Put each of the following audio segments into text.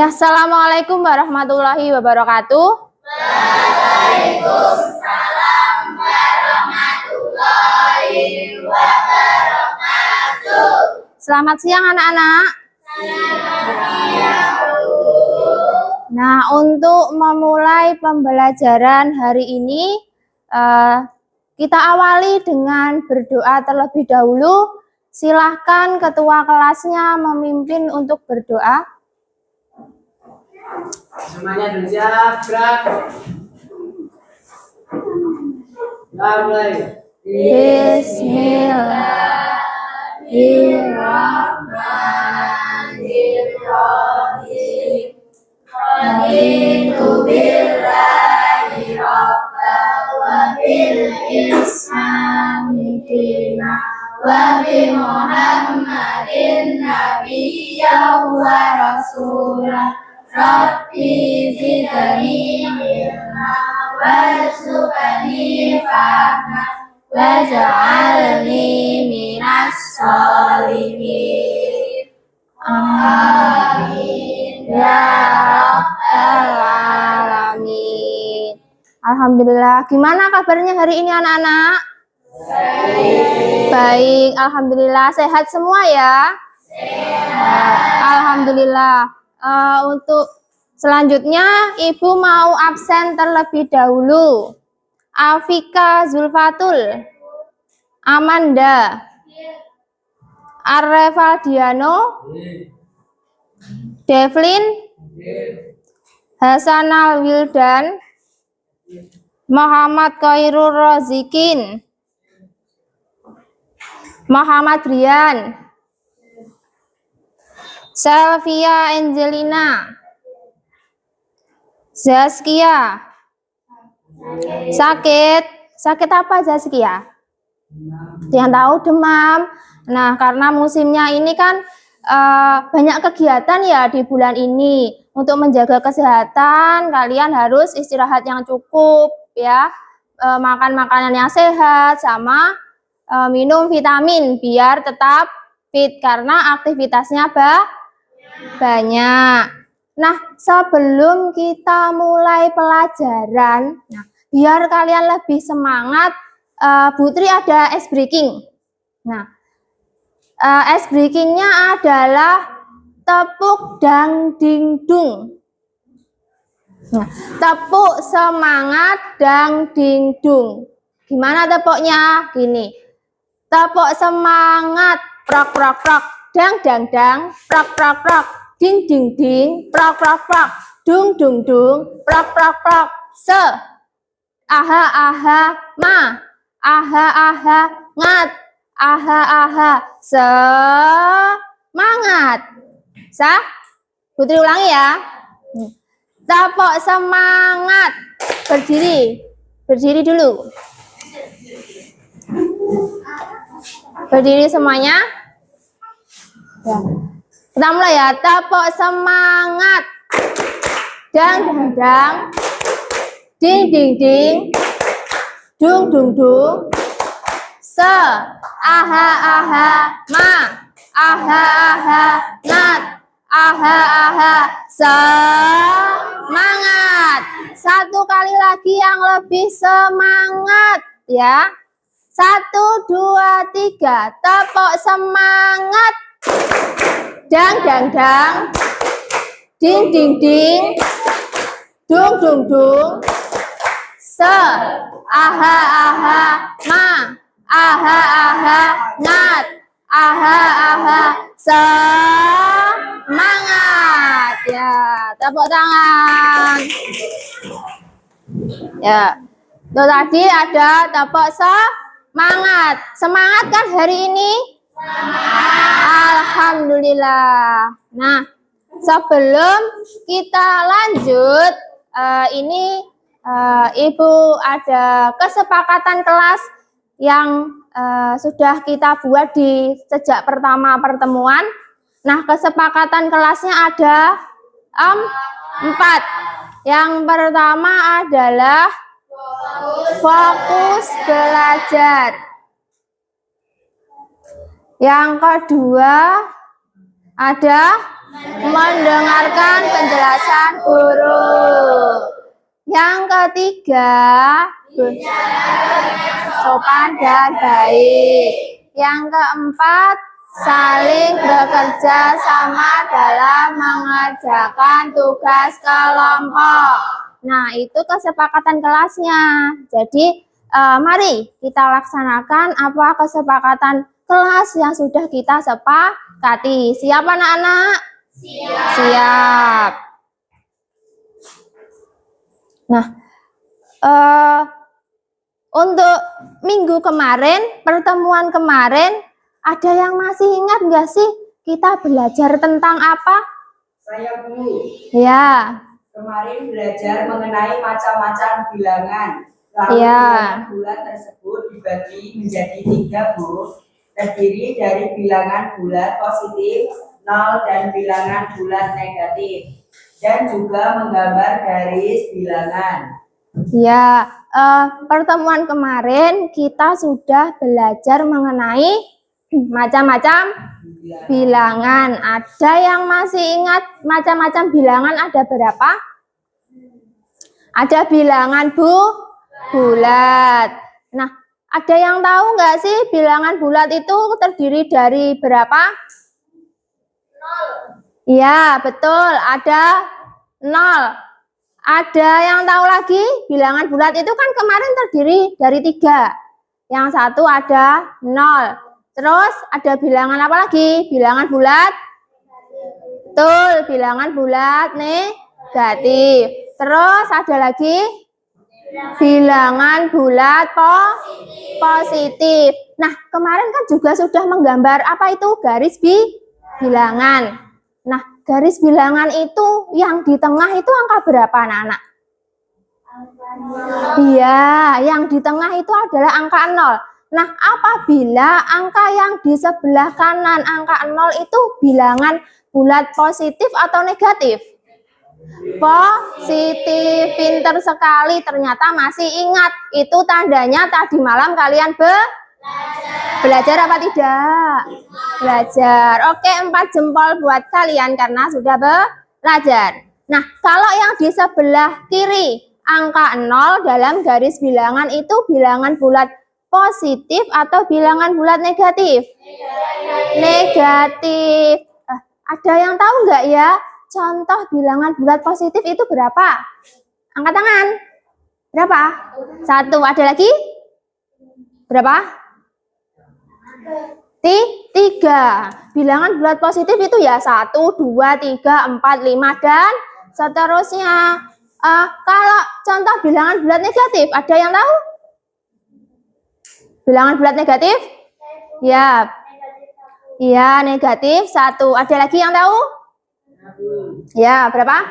Assalamualaikum warahmatullahi wabarakatuh. Waalaikumsalam warahmatullahi wabarakatuh. Selamat siang anak-anak. Nah, untuk memulai pembelajaran hari ini, kita awali dengan berdoa terlebih dahulu. Silahkan ketua kelasnya memimpin untuk berdoa. Semuanya dulu siap, gerak. Mulai. Bismillahirrahmanirrahim. Raditu billahi rabbal wa bil islami dina wa bi Muhammadin nabiyyan wa rasulah. Rabbi zidni ilma warzuqni fahma waj'alni minas sholihin. Amin ya rabbal alamin. Alhamdulillah. Gimana kabarnya hari ini anak-anak? Baik, alhamdulillah. Sehat semua ya? Sehat. Alhamdulillah. Untuk selanjutnya Ibu mau absen terlebih dahulu. Afika Zulfatul, Amanda, Arrevaldiano, Devlin, Hasanal Wildan, Muhammad Khairul Rozikin, Muhammad Rian, Selvia Angelina, Zaskia. Sakit apa Zaskia? Yang tahu demam. Nah, karena musimnya ini kan banyak kegiatan ya di bulan ini. Untuk menjaga kesehatan, kalian harus istirahat yang cukup ya. Makan makanan yang sehat sama minum vitamin biar tetap fit karena aktivitasnya banyak. Nah, sebelum kita mulai pelajaran, biar kalian lebih semangat, Bu Tri ada ice breaking. Nah, ice breakingnya adalah tepuk dang ding dung. Nah, tepuk semangat dang ding dung. Gimana tepuknya? Gini. Tepuk semangat, prok prok prok, dang dang dang, prok prok prok, ding ding ding, prok prok prok, dung dung dung, prok prok prok, se, aha aha ma, aha aha ngat, aha aha semangat. Sah? Putri ulangi ya. Tepuk semangat, berdiri dulu. Berdiri semuanya. Ya. Kita mulai ya. Tepuk semangat. Dang dang dang. Ding ding ding. Dung dung dung. Se. Aha aha ma. Aha aha nat. Aha aha semangat. Satu kali lagi yang lebih semangat ya. 1, 2, 3, tepuk semangat. Dang dang dang. Ding ding ding. Dung dung dung. Se. Aha aha ma. Aha aha nat. Aha aha semangat. Ya, tepuk tangan. Ya. Itu tadi ada tepuk semangat. Semangat kan hari ini? Alhamdulillah. Nah, sebelum kita lanjut, ini Ibu ada kesepakatan kelas yang sudah kita buat di sejak pertama pertemuan. Nah, kesepakatan kelasnya ada 4. Yang pertama adalah fokus belajar. Yang kedua, Ada mendengarkan penjelasan guru. Yang ketiga, sopan dan baik. Yang keempat, saling bekerja sama dalam mengerjakan tugas kelompok. Nah, itu kesepakatan kelasnya. Jadi, mari kita laksanakan apa kesepakatan kelas yang sudah kita sepakati. Siap anak-anak? Siap. Nah, untuk minggu kemarin, pertemuan kemarin, ada yang masih ingat nggak sih kita belajar tentang apa? Saya Bu. Ya. Kemarin belajar mengenai macam-macam bilangan. Lalu Ya. bilangan bulat tersebut dibagi menjadi 3, Bu. Terdiri dari bilangan bulat positif, 0, dan bilangan bulat negatif. Dan juga menggambar garis bilangan. Ya, pertemuan kemarin kita sudah belajar mengenai macam-macam bilangan. Ada yang masih ingat macam-macam bilangan ada berapa? Ada bilangan bulat. Nah, ada yang tahu nggak sih bilangan bulat itu terdiri dari berapa? 0. Ya, betul. Ada 0. Ada yang tahu lagi bilangan bulat itu kan kemarin terdiri dari 3. Yang satu ada 0. Terus ada bilangan apa lagi? Bilangan bulat? Betul, bilangan bulat negatif. Terus ada lagi bilangan bulat positif. Nah, kemarin kan juga sudah menggambar apa itu garis bilangan. Nah, garis bilangan itu yang di tengah itu angka berapa anak-anak? Iya, yang di tengah itu adalah angka 0. Nah, apabila angka yang di sebelah kanan angka 0 itu bilangan bulat positif atau negatif? Positif. Pinter sekali, ternyata masih ingat. Itu tandanya tadi malam kalian belajar apa tidak? Belajar. Oke, 4 jempol buat kalian karena sudah belajar. Nah, kalau yang di sebelah kiri angka 0 dalam garis bilangan itu bilangan bulat positif atau bilangan bulat negatif? Negatif. Ada yang tahu nggak ya? Contoh bilangan bulat positif itu berapa? Angkat tangan. Berapa? 1. Ada lagi? Berapa? 3. Bilangan bulat positif itu ya 1, 2, 3, 4, 5, dan seterusnya. Kalau contoh bilangan bulat negatif, ada yang tahu? Bilangan bulat negatif? Ya. Iya, negatif 1. Ada lagi yang tahu? Ya, berapa?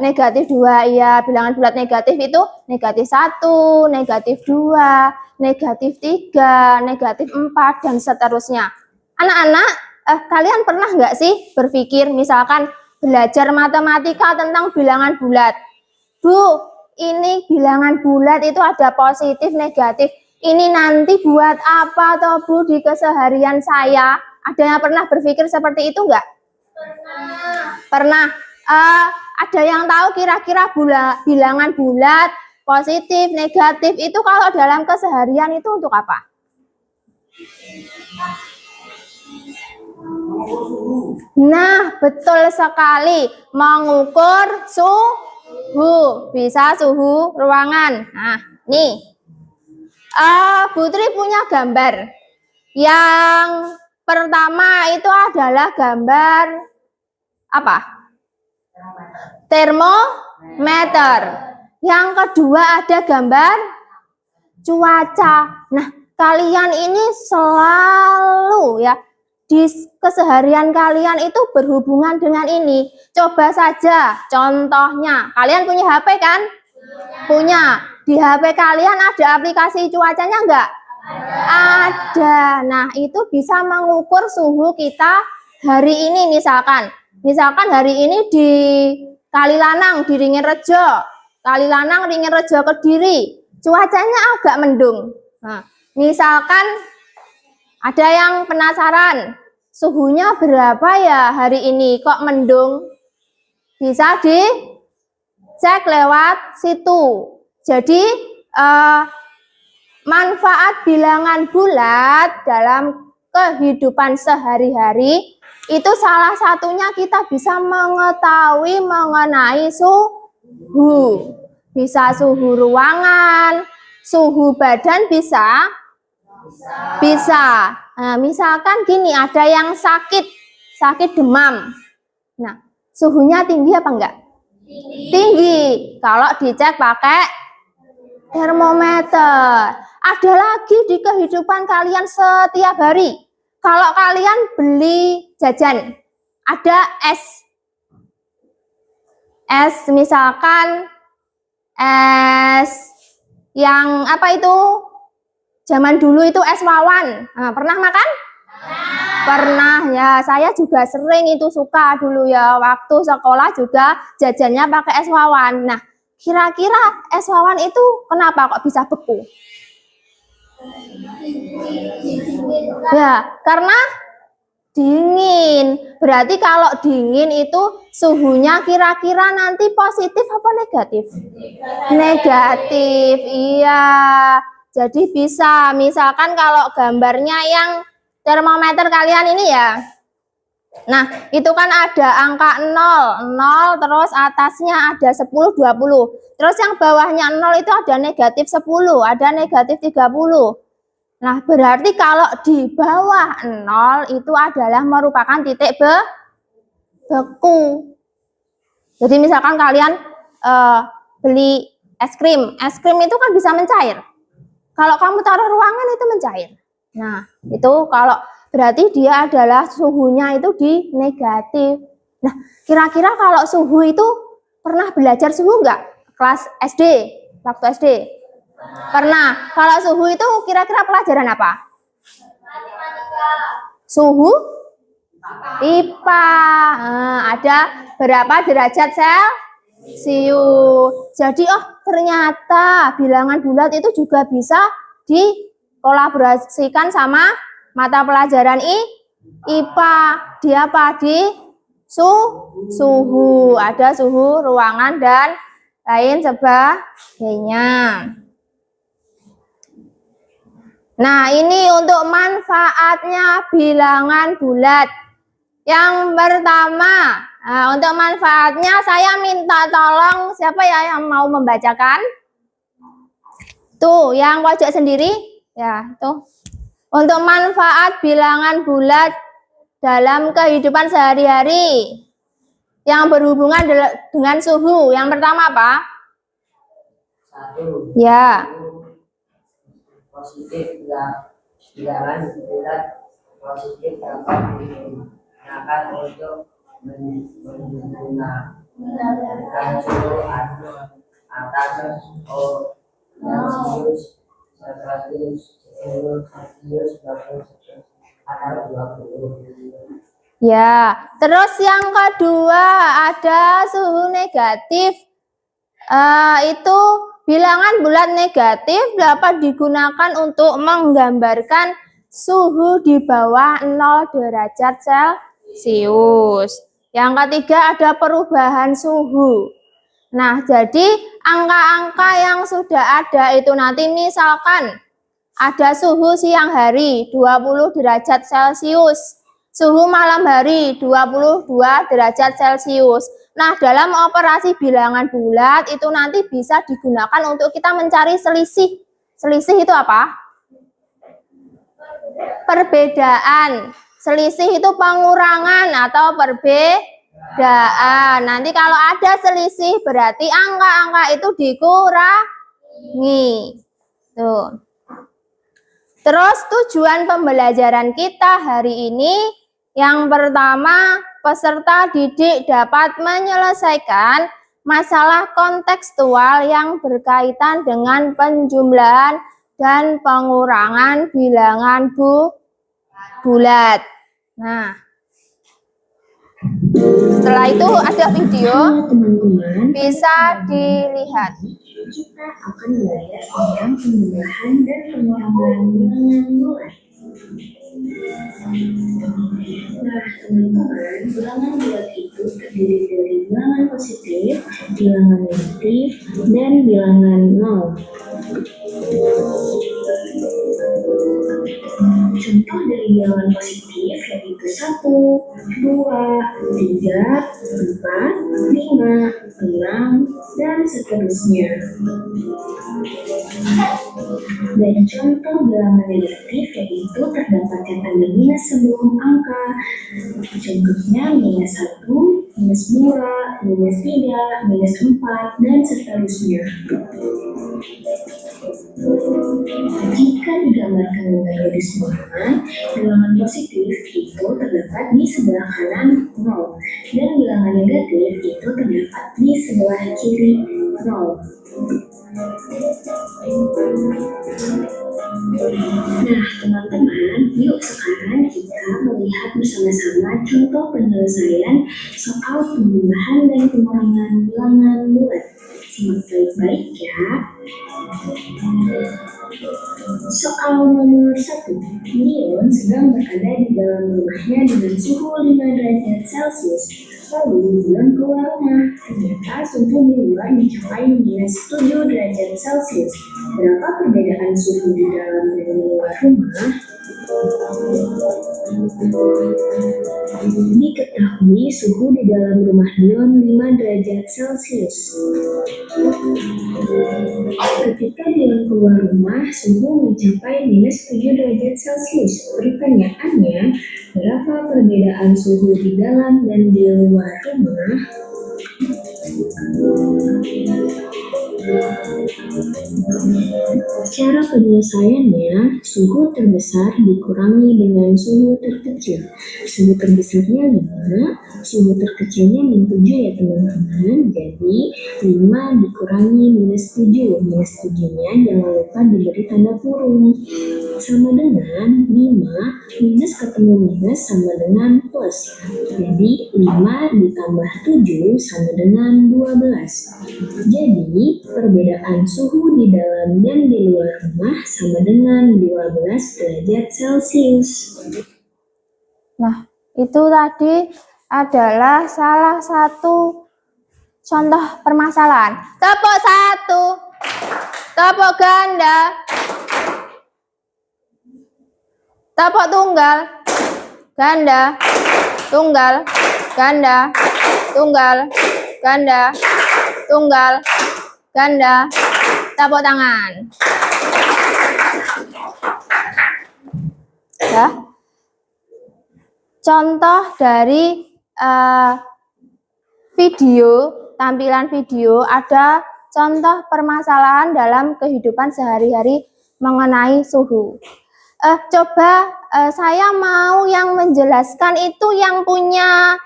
Negatif 2. Iya, bilangan bulat negatif itu negatif 1, negatif 2, negatif 3, negatif 4, dan seterusnya. Anak-anak, kalian pernah nggak sih berpikir misalkan belajar matematika tentang bilangan bulat? Bu, ini bilangan bulat itu ada positif, negatif. Ini nanti buat apa toh Bu di keseharian saya? Ada yang pernah berpikir seperti itu nggak? Pernah. Ada yang tahu kira-kira bilangan bulat, positif, negatif itu kalau dalam keseharian itu untuk apa? Nah, betul sekali. Mengukur suhu. Bisa suhu ruangan. Nah, nih. Putri punya gambar. Yang pertama itu adalah gambar apa? Termometer. Yang kedua ada gambar cuaca. Nah, kalian ini selalu ya di keseharian kalian itu berhubungan dengan ini. Coba saja contohnya. Kalian punya HP kan? Punya. Di HP kalian ada aplikasi cuacanya enggak? Ada. Nah, itu bisa mengukur suhu kita hari ini misalkan. Misalkan hari ini di Kalilanang, di Ringenrejo. Kalilanang, Ringenrejo, Kediri. Cuacanya agak mendung. Nah, misalkan ada yang penasaran, suhunya berapa ya hari ini? Kok mendung? Bisa dicek lewat situ. Jadi manfaat bilangan bulat dalam kehidupan sehari-hari itu salah satunya kita bisa mengetahui mengenai suhu. Bisa suhu ruangan, suhu badan bisa. Nah, misalkan gini, ada yang sakit demam. Nah, suhunya tinggi apa enggak? Tinggi. Kalau dicek pakai termometer. Ada lagi di kehidupan kalian setiap hari. Kalau kalian beli jajan, ada es misalkan es yang apa itu? Zaman dulu itu es wawan. Nah, pernah makan? Pernah ya, saya juga sering itu suka dulu ya. Waktu sekolah juga jajannya pakai es wawan. Nah, kira-kira es wawan itu kenapa kok bisa beku? Ya, karena dingin. Berarti kalau dingin itu suhunya kira-kira nanti positif apa negatif? Negatif, iya. Jadi bisa, misalkan kalau gambarnya yang termometer kalian ini ya. Nah, itu kan ada angka 0, terus atasnya ada 10, 20. Terus yang bawahnya 0 itu ada negatif 10, ada negatif 30. Nah, berarti kalau di bawah 0 itu adalah merupakan titik beku. Jadi misalkan kalian beli es krim itu kan bisa mencair. Kalau kamu taruh ruangan itu mencair. Nah, itu kalau berarti dia adalah suhunya itu di negatif. Nah, kira-kira kalau suhu itu pernah belajar suhu enggak? Kelas SD, waktu SD? Pernah. Kalau suhu itu kira-kira pelajaran apa? Suhu? IPA. Nah, ada berapa derajat Celcius. Jadi, ternyata bilangan bulat itu juga bisa dikolaborasikan sama mata pelajaran IPA. Dia apa? Di suhu. Ada suhu ruangan dan lain sebagainya. Nah, ini untuk manfaatnya bilangan bulat. Yang pertama, untuk manfaatnya saya minta tolong siapa ya yang mau membacakan? Tuh, yang pojok sendiri. Ya, tuh. Untuk manfaat bilangan bulat dalam kehidupan sehari-hari yang berhubungan dengan suhu. Yang pertama apa? 1. Ya. Positif bilangan bulat positif dapat digunakan untuk menggunakan suhu atas Celsius 100 atau 20. Ya, terus yang kedua ada suhu negatif. Itu bilangan bulat negatif dapat digunakan untuk menggambarkan suhu di bawah 0 derajat Celcius. Yang ketiga ada perubahan suhu. Nah, jadi angka-angka yang sudah ada itu nanti misalkan ada suhu siang hari 20 derajat Celcius. Suhu malam hari 22 derajat Celcius. Nah, dalam operasi bilangan bulat itu nanti bisa digunakan untuk kita mencari selisih. Selisih itu apa? Perbedaan. Selisih itu pengurangan atau perbedaan. Nanti kalau ada selisih berarti angka-angka itu dikurangi. Tuh. Terus tujuan pembelajaran kita hari ini yang pertama, peserta didik dapat menyelesaikan masalah kontekstual yang berkaitan dengan penjumlahan dan pengurangan bilangan bulat. Nah, setelah itu ada video, bisa dilihat. Kita akan belajar tentang penjumlahan dan pengurangan bilangan bulat. Nah, teman-teman, bilangan bulat itu terdiri dari bilangan positif, bilangan negatif, dan bilangan nol. Contoh dari bilangan positif yaitu 1, 2, 3, 4, 5, 6, dan seterusnya. Dan contoh bilangan negatif yaitu terdapat tanda minus sebelum angka. Contohnya minus 1, minus 2, minus 3, minus 4, dan seterusnya. Jika digambarkan dengan garis bawah, bilangan positif itu terdapat di sebelah kanan 0, dan bilangan negatif itu terdapat di sebelah kiri 0. Nah, teman-teman, yuk sekarang kita melihat bersama-sama contoh penyelesaian soal penambahan dan pengurangan bilangan bulat. Simak baik-baik ya. Soal nomor 1, Dion sedang berada di dalam rumahnya dengan suhu 5 derajat Celcius. Lalu Dion keluar rumah. Ternyata suhu di luar mencapai minus 7 derajat Celcius. Berapa perbedaan suhu di dalam dan di luar rumah? Diketahui suhu di dalam rumah Dion 5 derajat Celcius. Ketika Dion keluar rumah, suhu mencapai minus 7 derajat Celcius. Pertanyaannya, berapa perbedaan suhu di dalam dan di luar rumah? Cara penyelesaiannya, suhu terbesar dikurangi dengan suhu terkecil. Suhu terbesarnya 5, suhu terkecilnya min 7 ya teman-teman. Jadi 5 dikurangi minus 7. Minus 7-nya jangan lupa diberi tanda kurung. Sama dengan 5 minus ketemu minus sama dengan plus. Jadi 5 ditambah 7 sama dengan 12. Jadi perbedaan suhu di dalam dan di luar rumah sama dengan 12 derajat Celcius. Nah, itu tadi adalah salah satu contoh permasalahan. Tepuk 1, tepuk ganda, tepuk tunggal, ganda, tunggal, ganda, tunggal, ganda, tunggal, ganda, tepuk tangan. Ya. Contoh dari tampilan video ada contoh permasalahan dalam kehidupan sehari-hari mengenai suhu. Coba saya mau yang menjelaskan itu yang punya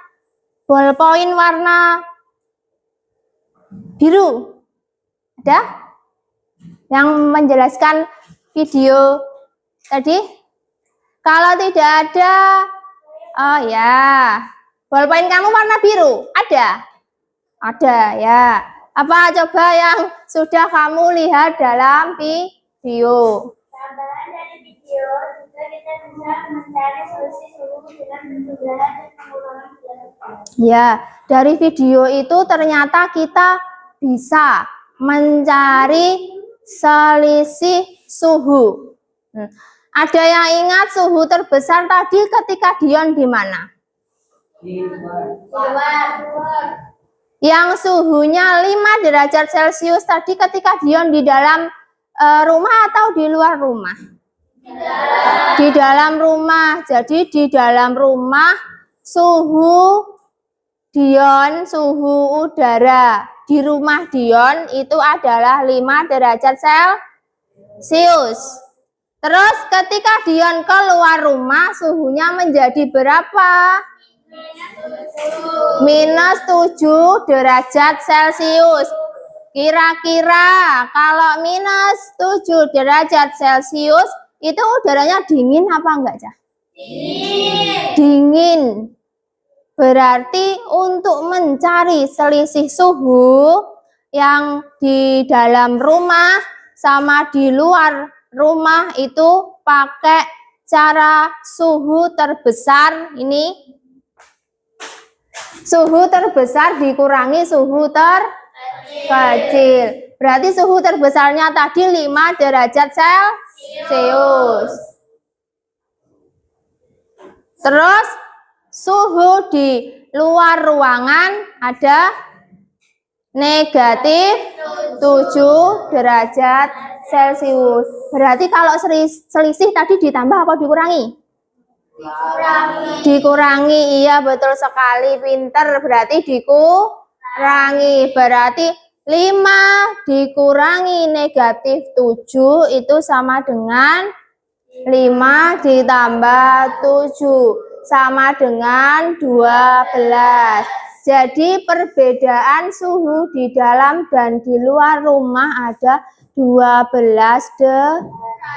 ballpoint warna biru. Ada? Yang menjelaskan video tadi? Kalau tidak ada, oh ya, ballpoint kamu warna biru, ada? Ada ya. Apa coba yang sudah kamu lihat dalam video? Tambahan dari video juga kita bisa mencari solusi suhu dengan penjumlahan dan pengurangan bilangan. Ya, dari video itu ternyata kita bisa mencari selisih suhu. Ada yang ingat suhu terbesar tadi ketika Dion di mana? Yang suhunya 5 derajat Celcius tadi ketika Dion di dalam rumah atau di luar rumah? Di dalam rumah. Jadi di dalam rumah suhu Dion, suhu udara di rumah Dion itu adalah 5 derajat Celcius. Terus ketika Dion keluar rumah suhunya menjadi berapa? Minus 7 derajat Celcius. Kira-kira kalau minus 7 derajat Celcius itu udaranya dingin apa enggak, Cah? Dingin. Berarti untuk mencari selisih suhu yang di dalam rumah sama di luar rumah itu pakai cara suhu terbesar ini, suhu terbesar dikurangi suhu terkecil. Berarti suhu terbesarnya tadi 5 derajat Celcius. Terus suhu di luar ruangan ada negatif 7 derajat Celcius. Berarti kalau selisih tadi ditambah apa dikurangi? Dikurangi, iya betul sekali, pinter. Berarti dikurangi. Berarti 5 dikurangi negatif 7 itu sama dengan 5 ditambah 7 sama dengan 12. Jadi perbedaan suhu di dalam dan di luar rumah ada 12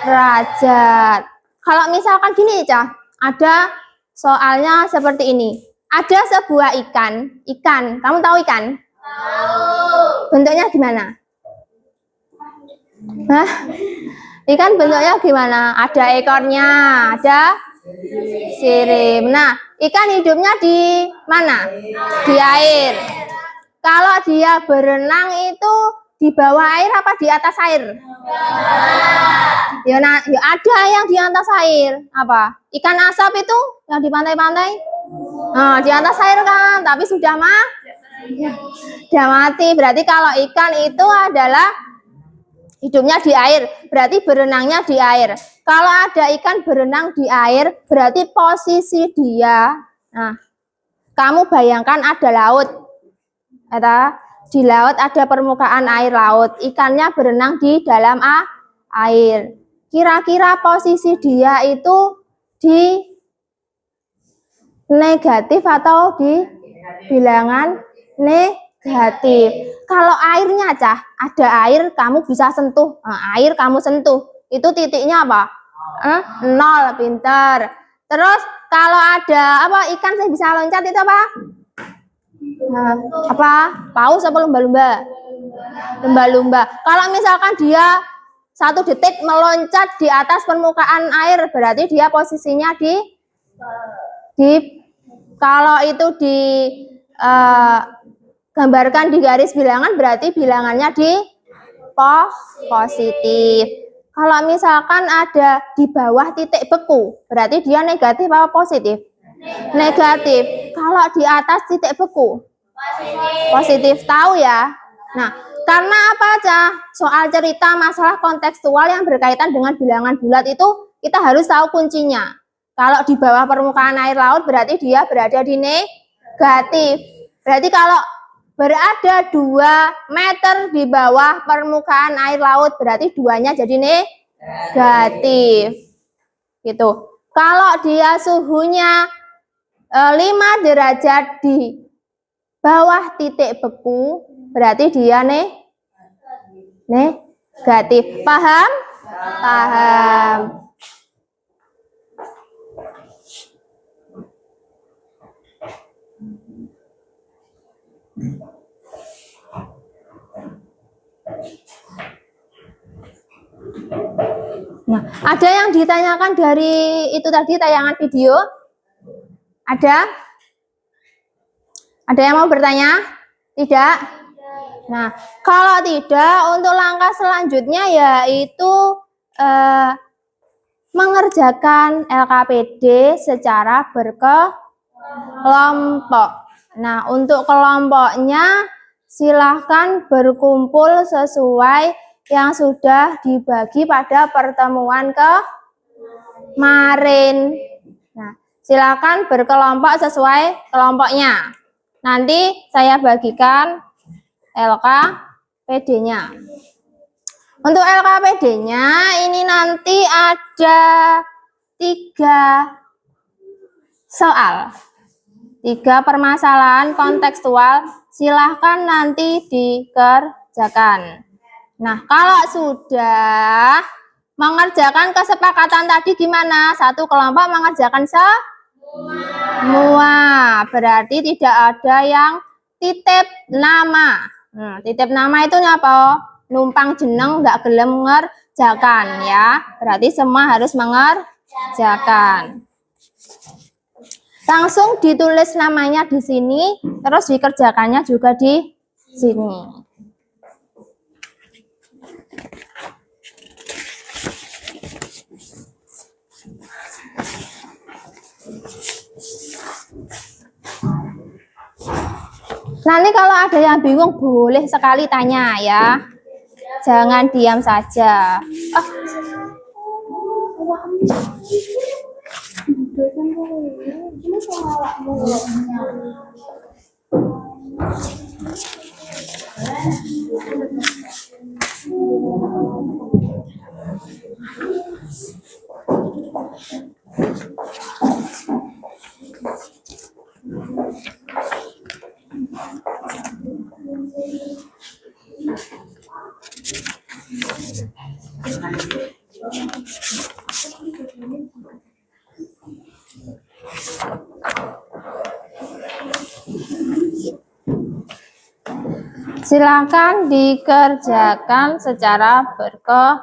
derajat. Kalau misalkan gini, Cah, ada soalnya seperti ini. Ada sebuah ikan. Kamu tahu ikan? Tahu. Bentuknya gimana? Hah? Ikan bentuknya gimana? Ada ekornya, ada sirip. Nah, ikan hidupnya di mana? Di air. Kalau dia berenang itu di bawah air apa di atas air? Ya, ada yang di atas air. Apa? Ikan asap itu yang di pantai-pantai? Nah, di atas air kan, tapi sudah mati. Berarti kalau ikan itu adalah hidupnya di air, berarti berenangnya di air. Kalau ada ikan berenang di air, berarti posisi dia. Nah, kamu bayangkan ada laut. Di laut ada permukaan air laut. Ikannya berenang di dalam air. Kira-kira posisi dia itu di negatif atau di bilangan negatif. Kalau airnya, Cah, ada air kamu bisa sentuh. Nah, air kamu sentuh. Itu titiknya apa? 0, pinter. Terus kalau ada ikan yang bisa loncat itu apa? Paus apa lumba-lumba? Lumba-lumba. Kalau misalkan dia 1 detik meloncat di atas permukaan air, berarti dia posisinya di kalau itu gambarkan di garis bilangan, berarti bilangannya di positif. Kalau misalkan ada di bawah titik beku, berarti dia negatif apa positif? Negatif. Kalau di atas titik beku? Positif. Tahu ya? Nah, karena apa aja? Soal cerita masalah kontekstual yang berkaitan dengan bilangan bulat itu, kita harus tahu kuncinya. Kalau di bawah permukaan air laut, berarti dia berada di negatif. Berarti kalau berada 2 meter di bawah permukaan air laut, berarti 2-nya jadi negatif. Gitu. Kalau dia suhunya 5 derajat di bawah titik beku, berarti dia negatif. Paham? Paham. Nah, ada yang ditanyakan dari itu tadi tayangan video? Ada? Ada yang mau bertanya? Tidak? Nah, kalau tidak, untuk langkah selanjutnya yaitu mengerjakan LKPD secara berkelompok. Nah, untuk kelompoknya silahkan berkumpul sesuai yang sudah dibagi pada pertemuan kemarin. Nah, silakan berkelompok sesuai kelompoknya. Nanti saya bagikan LKPD-nya. Untuk LKPD-nya ini nanti ada 3 soal. 3 permasalahan kontekstual, silahkan nanti dikerjakan. Nah, kalau sudah mengerjakan kesepakatan tadi gimana? Satu kelompok mengerjakan semua. Berarti tidak ada yang titip nama. Titip nama itu apa? Numpang jeneng nggak gelem ngerjakan ya. Berarti semua harus mengerjakan. kerjakan. Langsung ditulis namanya di sini, terus dikerjakannya juga di sini. Nanti kalau ada yang bingung boleh sekali tanya ya. Jangan diam saja. Silakan dikerjakan secara berkelompok.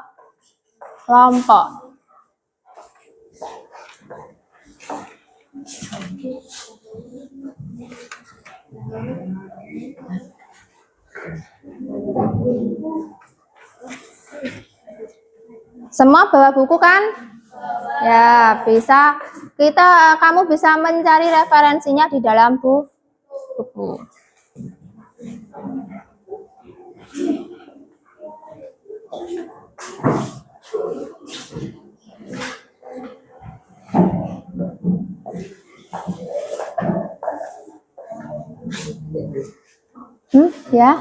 Semua bawa buku kan? Ya, bisa. Kamu bisa mencari referensinya di dalam buku. Ya.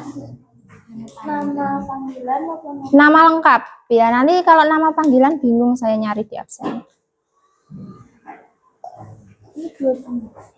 Nama panggilan apa Nama lengkap. Ya, nanti kalau nama panggilan bingung saya nyari di absen. ini dua panggilan?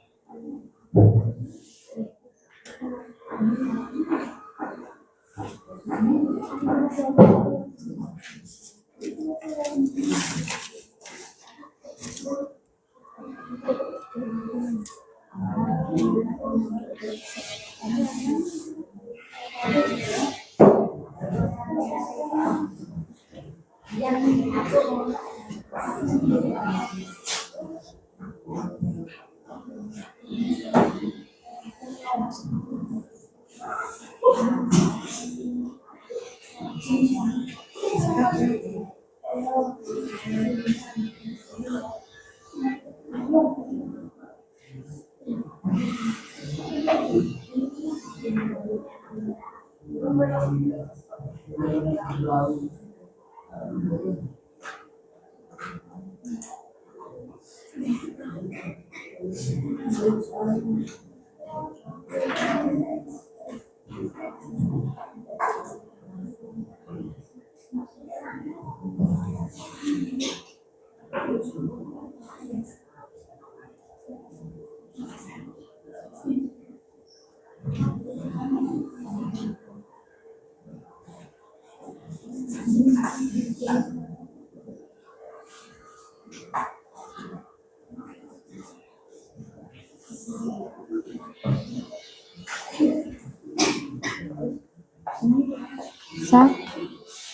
Bisa?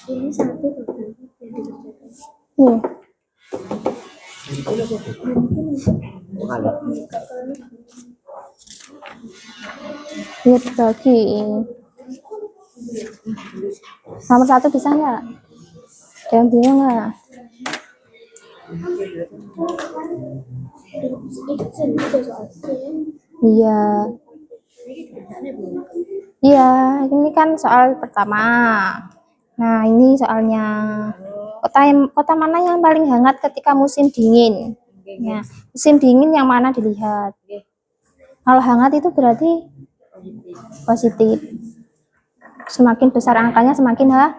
Ini satu yang dikerjakan. Nih. Ini dibagi. Nomor 1 bisa nggak? Yang bingung nggak? Iya. Iya, ini kan soal pertama. Nah, ini soalnya kota mana yang paling hangat ketika musim dingin? Ya, musim dingin yang mana dilihat? Kalau hangat itu berarti positif. Semakin besar angkanya semakin hangat.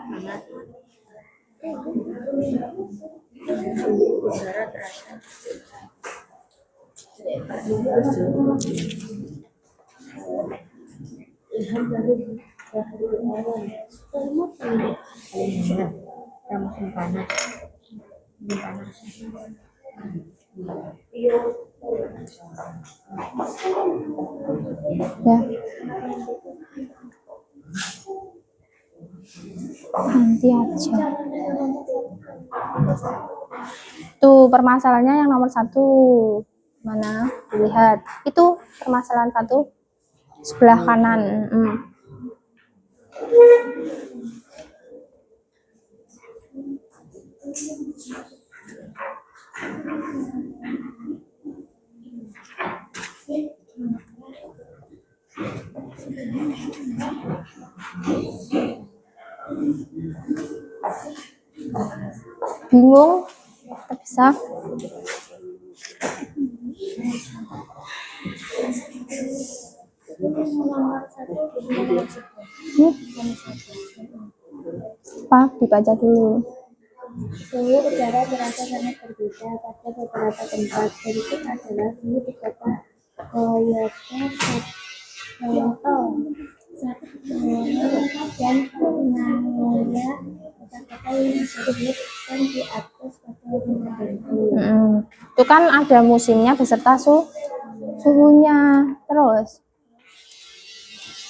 Ya. Nanti aja. Tuh permasalahannya yang nomor 1. Mana? Lihat. Itu permasalahan 1 sebelah kanan. Bingung? Bisa? Apa? Dibaca dulu. Suhu udara terasa sangat berbeda pada beberapa tempat. Berikut adalah suhu di kota Kyoto dan Nagoya, kota-kota yang disebutkan di atas pada rumah itu. Itu kan ada musimnya beserta suhunya. Terus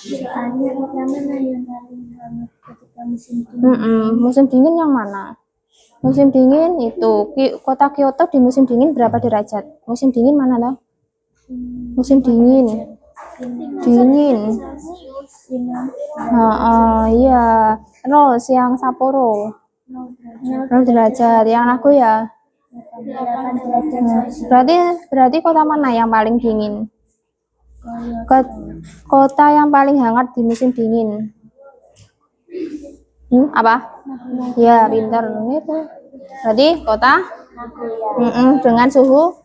Soalnya kota mana yang paling hangat ketika musim dingin? musim dingin yang mana? Musim dingin itu kota Kyoto di musim dingin berapa derajat? Musim dingin mana loh? Musim dingin. Iya. Terus yang Sapporo 0 derajat. Yang Nagoya berarti kota mana yang paling dingin? Kota yang paling hangat di musim dingin. Apa? Ya, pintar itu. Berarti kota dengan suhu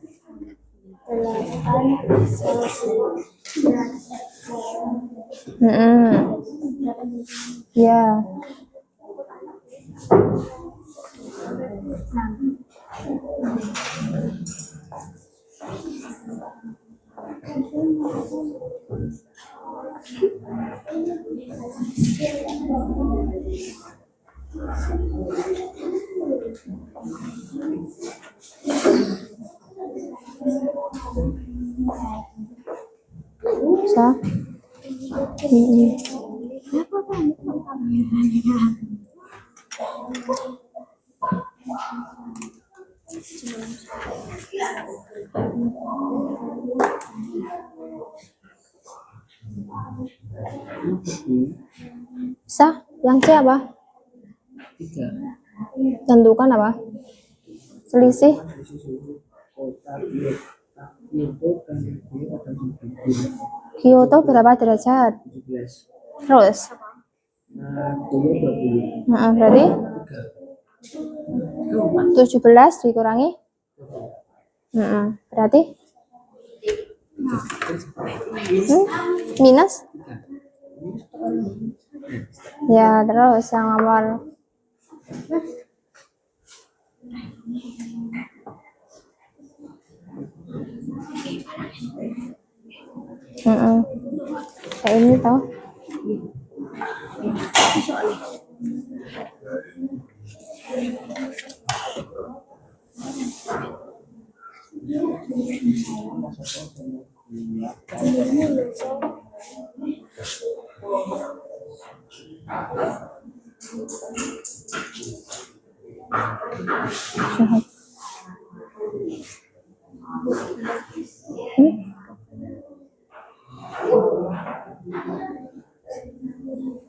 8 Celcius. Ya. Bisa? Bisa? Yang C apa? Tentukan apa? Selisih Kyoto berapa derajat? Terus? Berarti 17 dikurangi? Berarti? Minus? Ya, terus yang nomor kayak ini tau.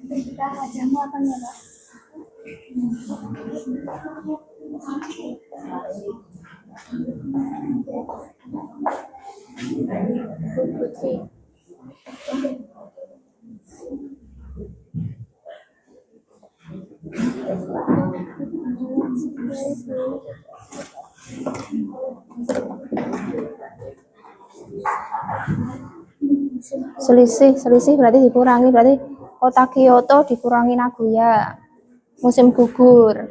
Kita wajahmu apa ya, Pak? Putri. Selisih berarti dikurangi, berarti kota Kyoto dikurangi Nagoya. Musim gugur.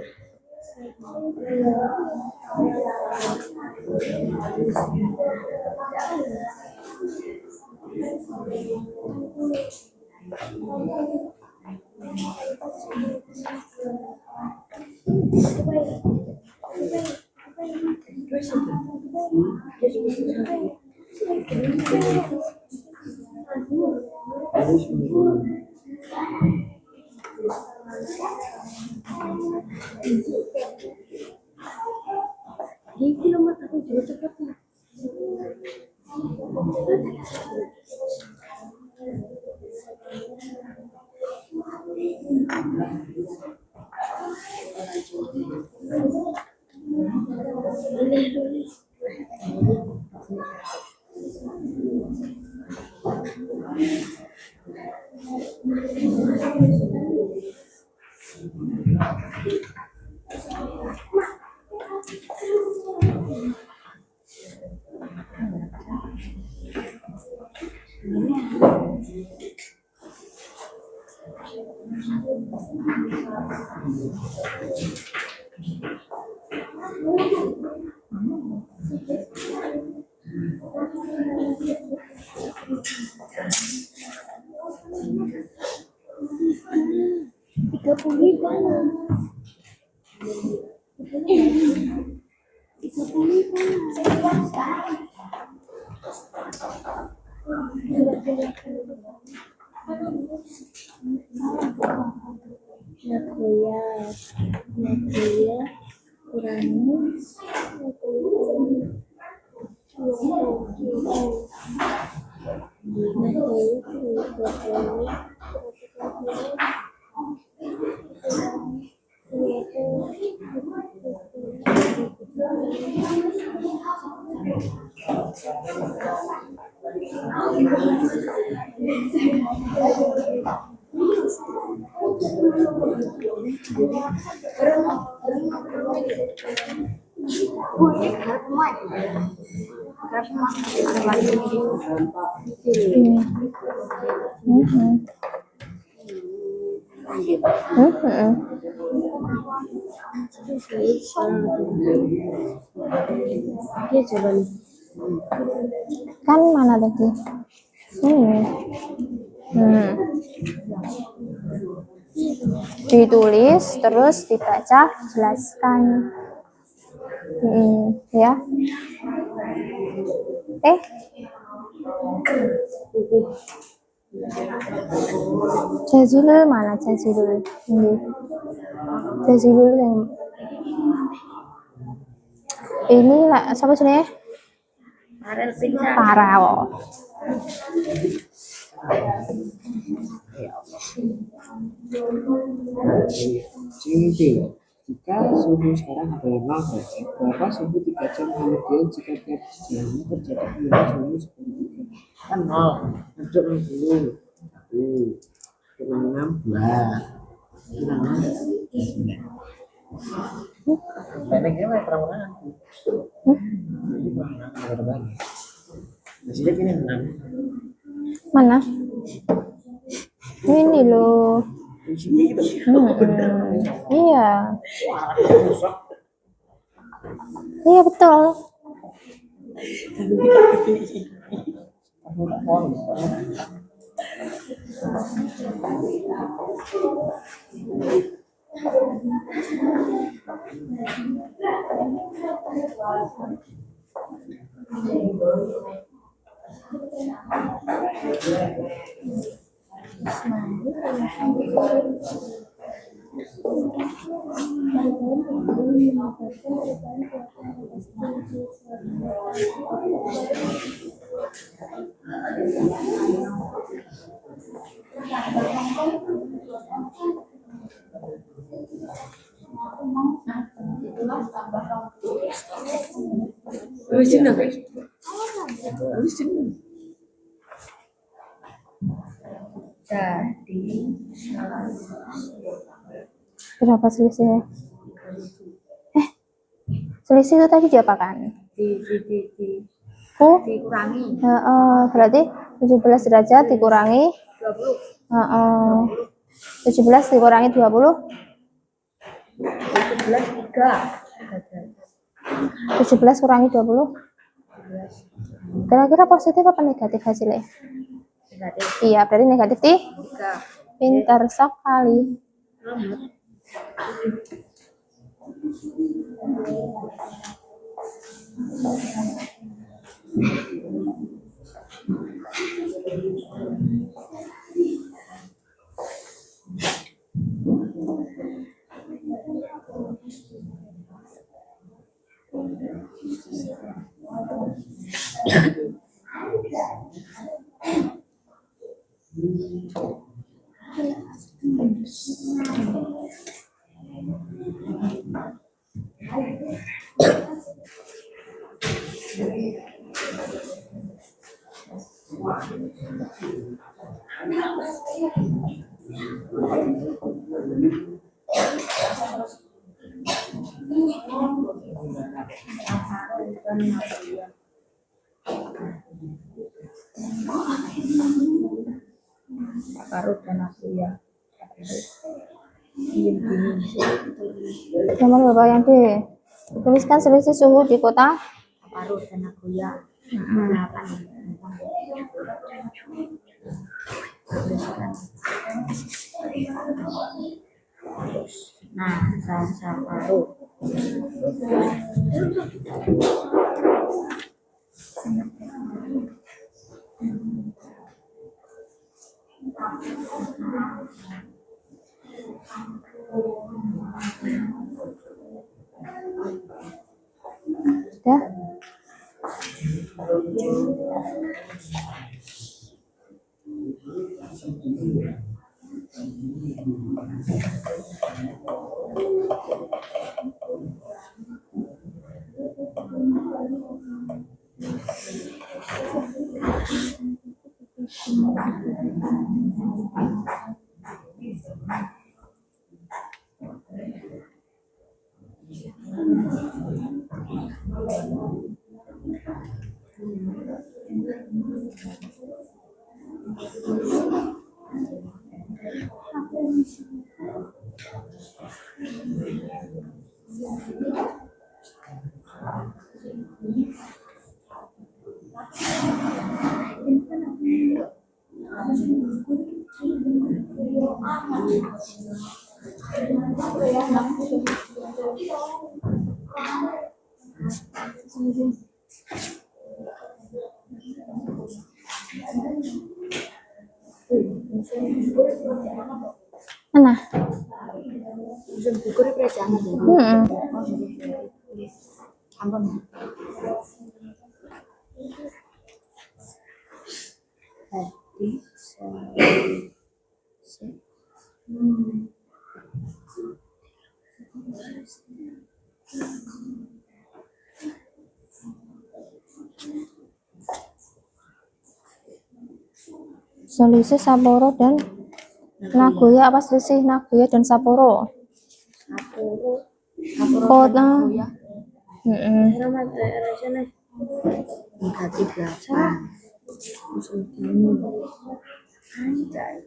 Nagoya kurangi Kan mana tadi? Ditulis terus dibaca, jelaskan. Ya. Jazilul mana Jazilul? Jazilul yang ini lah, siapa sini? Farel. Jika suhu sekarang adalah 0 derajat, berapa suhu 3 jam kemudian jika tiap jamnya terjadi penurunan suhu 10 kan 0, masuk 60, 1, kurang 6, 2, kurang 9. Pendeknya kayak kurang-kurangan. Hasilnya gini 6. Mana? Ini loh. Iya. Iya betul. Berapa selisihnya? Selisih itu tadi diapakan? dikurangi Berarti 17 derajat dikurangi 17 dikurangi 20 17 kurangi 20 kira-kira positif apa negatif hasilnya? negatif Iya, berarti negatif 3. 3. Pintar sekali. Parut dan aku ya. Nomor berapa yang dituliskan selisih suhu di kota? Parut dan aku ya. Nah, saya parut. Sudah. Nah, Gugur kerajaan ampun. Tadi selisih Sapporo dan Nagoya, apa selisih Nagoya dan Sapporo? Kota. negatif 8. Musim dingin. Anjay.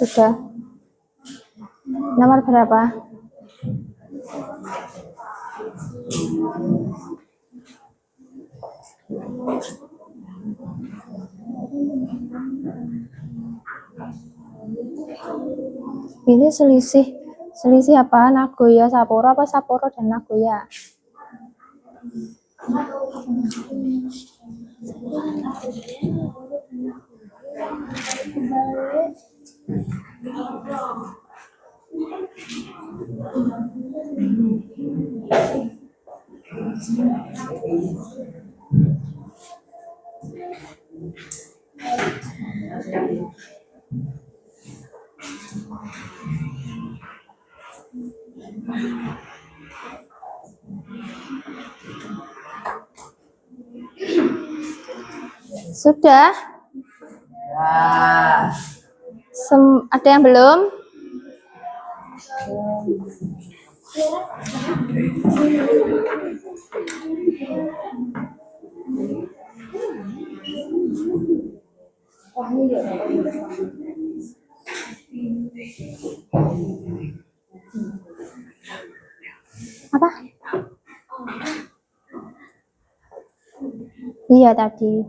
Sudah. Nomor berapa? Ini selisih apa? Nagoya Sapporo apa Sapporo dan Nagoya? Sudah? Ya. Ada yang belum? Apa? Iya tadi.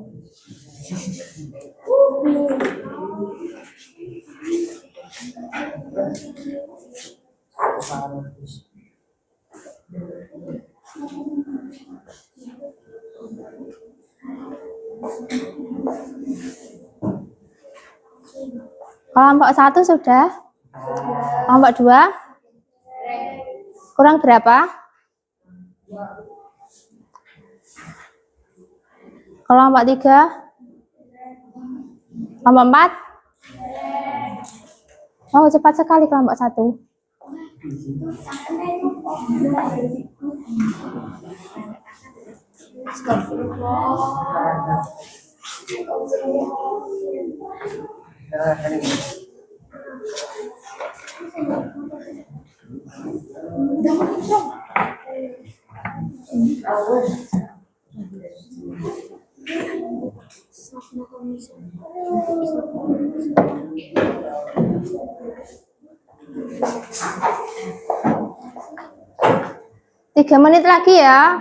Kelompok 1 sudah? Kelompok 2? Kurang berapa? Kelompok 3? Kelompok 4? Oh, cepat sekali kelompok 1. Tiga menit lagi ya.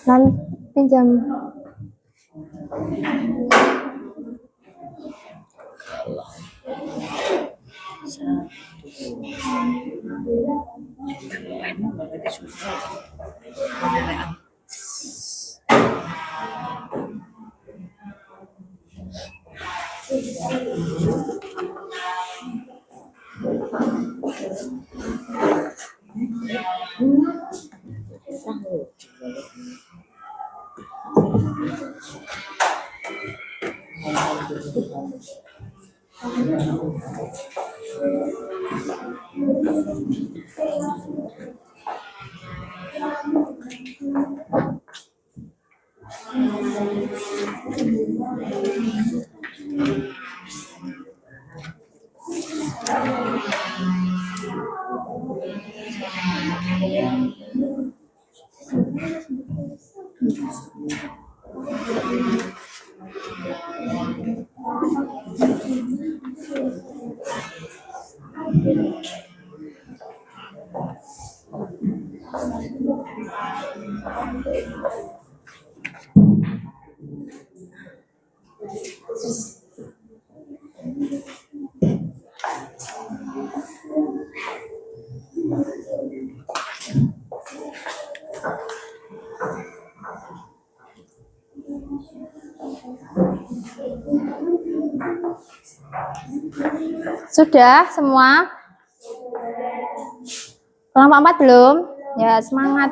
Nanti pinjam. Sudah semua? Kelompok 4 belum? Ya, semangat.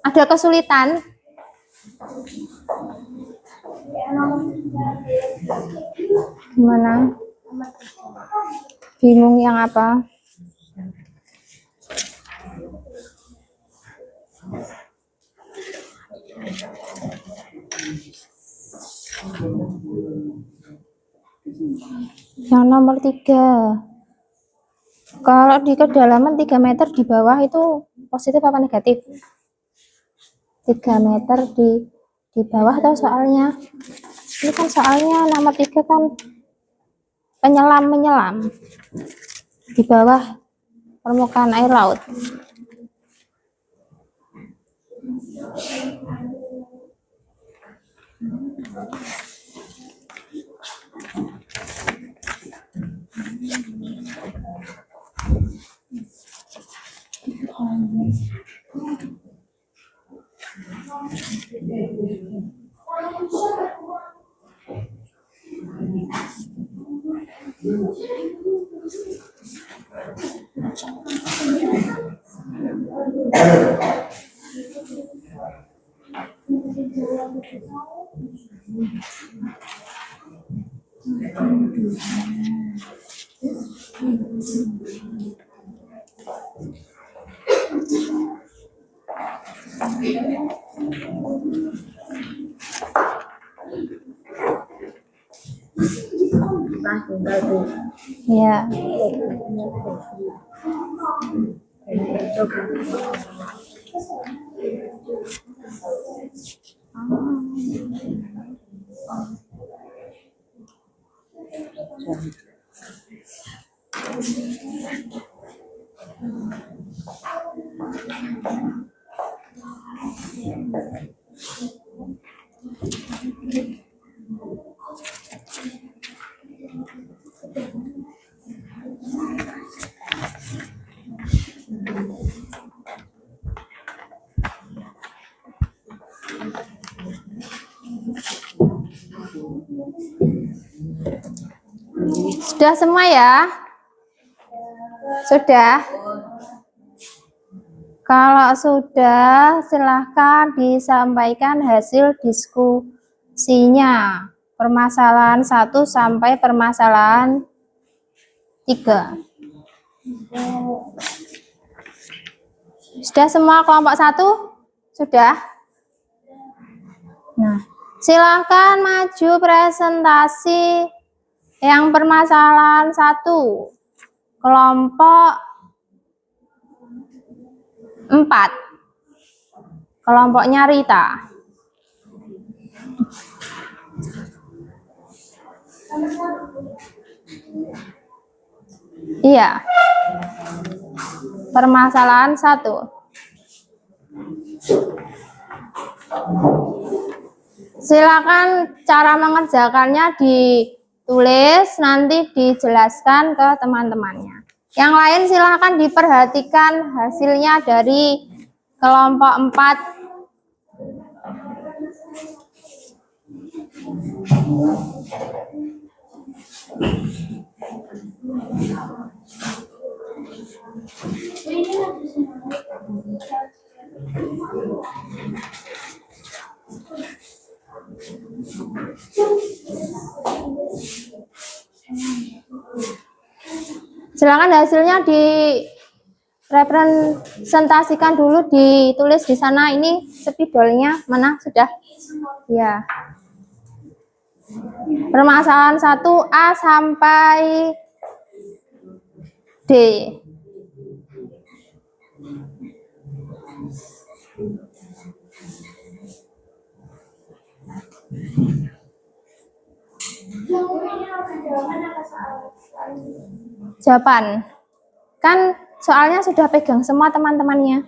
Ada kesulitan? Gimana? Bingung yang apa? Yang nomor 3. Kalau di kedalaman 3 meter di bawah itu positif apa negatif? 3 meter di bawah atau soalnya? Ini kan soalnya nomor 3 kan penyelam di bawah permukaan air laut. Nah, tinggal tuh. Ya. Sudah semua ya? Sudah? Kalau sudah, silahkan disampaikan hasil diskusinya. Permasalahan 1 sampai permasalahan 3. Sudah semua kelompok 1? Sudah? Nah, silahkan maju presentasi yang permasalahan 1. Kelompok 4. Kelompoknya Rita. Iya. Permasalahan 1. Silakan cara mengerjakannya ditulis, nanti dijelaskan ke teman-temannya. Yang lain silakan diperhatikan hasilnya dari kelompok 4. Silakan hasilnya direpresentasikan dulu, ditulis di sana. Ini spidolnya mana sudah? Ya. Permasalahan 1A sampai D. Jawaban. Kan soalnya sudah pegang semua teman-temannya.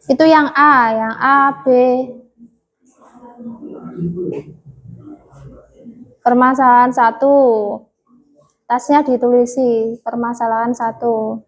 Itu yang A, B. Permasalahan 1. Tasnya ditulisi, permasalahan 1.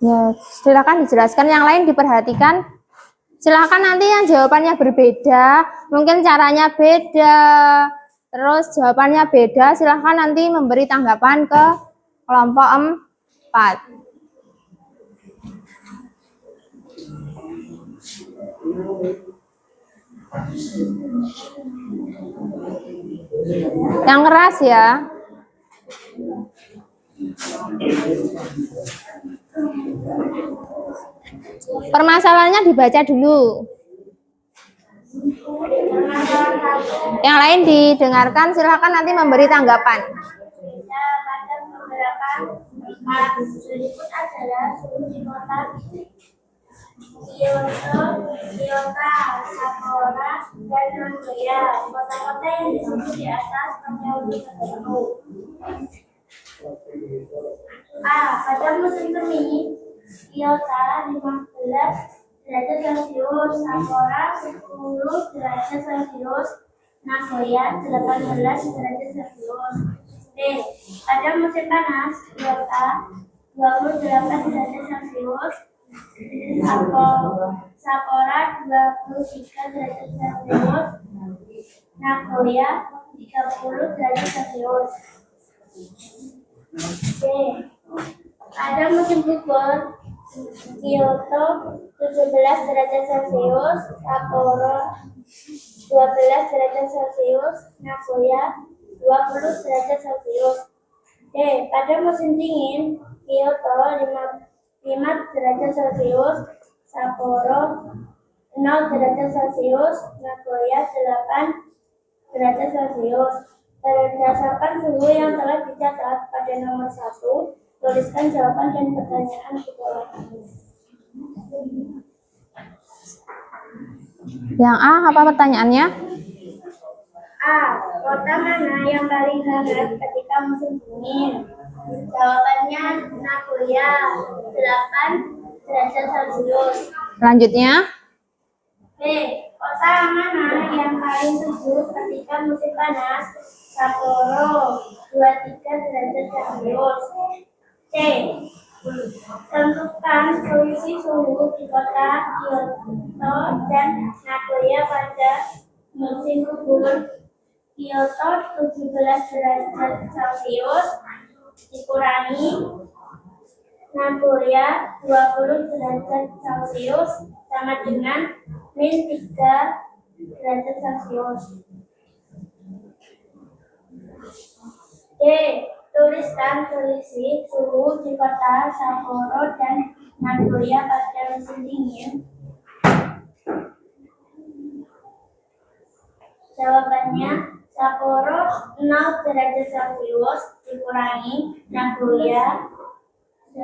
Ya, silakan dijelaskan, yang lain diperhatikan. Silakan nanti yang jawabannya berbeda, mungkin caranya beda, terus jawabannya beda, silakan nanti memberi tanggapan ke kelompok 4. Yang keras ya. Permasalahannya dibaca dulu. Yang lain didengarkan, silakan nanti memberi tanggapan. Bisa pada beberapa tempat berikut adalah suhu di kota Kyoto, Sapporo, dan Nagoya. Kota-kota yang disebut di atas memiliki tertentu. A. Pada musim semi, Kyoto 15 derajat Celcius, Sapporo 10 derajat Celcius, Nagoya 18 derajat Celcius. B. Pada musim panas, Kyoto 28 derajat Celcius, Sapporo 23 derajat Celcius, Nagoya 30 derajat Celcius. C. Pada musim gugur, Kyoto 17 derajat Celcius, Sapporo 12 derajat Celcius, Nagoya 20 derajat Celcius. D. Pada musim dingin, Kyoto 5 derajat Celcius, Sapporo 0 derajat Celcius, Nagoya 8 derajat Celcius. Berdasarkan suhu yang telah dicatat pada nomor 1, tuliskan jawaban dan pertanyaan di bawah ini. Yang A, apa pertanyaannya? A. Kota mana yang paling hangat ketika musim dingin? Jawabannya Nagoya 8 derajat Celcius. Selanjutnya, B. Kota mana yang paling sejuk ketika musim panas? Sapporo 23 derajat Celcius. C. Tentukan selisih suhu di kota Kyoto dan Nagoya pada musim gugur. Kyoto 17 derajat Celcius dikurangi Nagoya 20 derajat Celcius sama dengan min 3 derajat Celcius. D. Tuliskan selisih suhu di kota Sapporo dan Nagoya pada musim dingin. Jawabannya Sapporo 0 derajat Celcius dikurangi Nagoya 8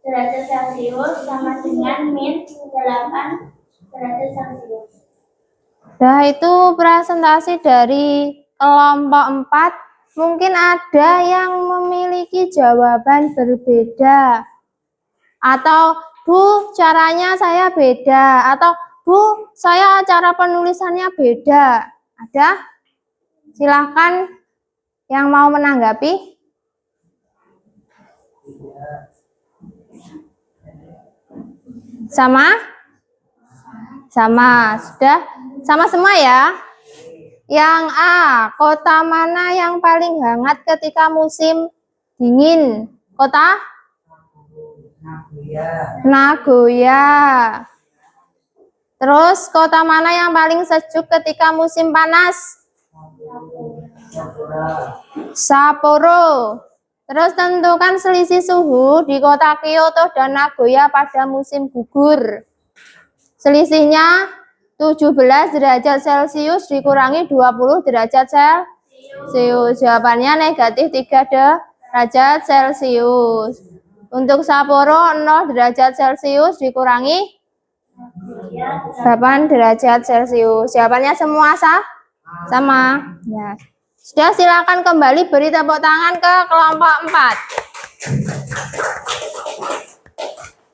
derajat Celcius sama dengan min 8 derajat Celcius. nah itu presentasi dari kelompok 4. Mungkin ada yang memiliki jawaban berbeda. Atau, Bu, caranya saya beda. Atau, Bu, saya cara penulisannya beda. Ada? Silahkan yang mau menanggapi. Sama? Sama, sudah? Sama semua ya? Yang A, kota mana yang paling hangat ketika musim dingin? Kota? Nagoya. Terus, kota mana yang paling sejuk ketika musim panas? Sapporo. Terus tentukan selisih suhu di kota Kyoto dan Nagoya pada musim gugur. Selisihnya 17 derajat Celcius dikurangi 20 derajat Celcius. Jawabannya negatif 3 derajat Celcius. Untuk Sapporo 0 derajat Celcius dikurangi 8 derajat Celcius. Jawabannya semua sama. Ya. Sudah, silakan kembali beri tepuk tangan ke kelompok 4.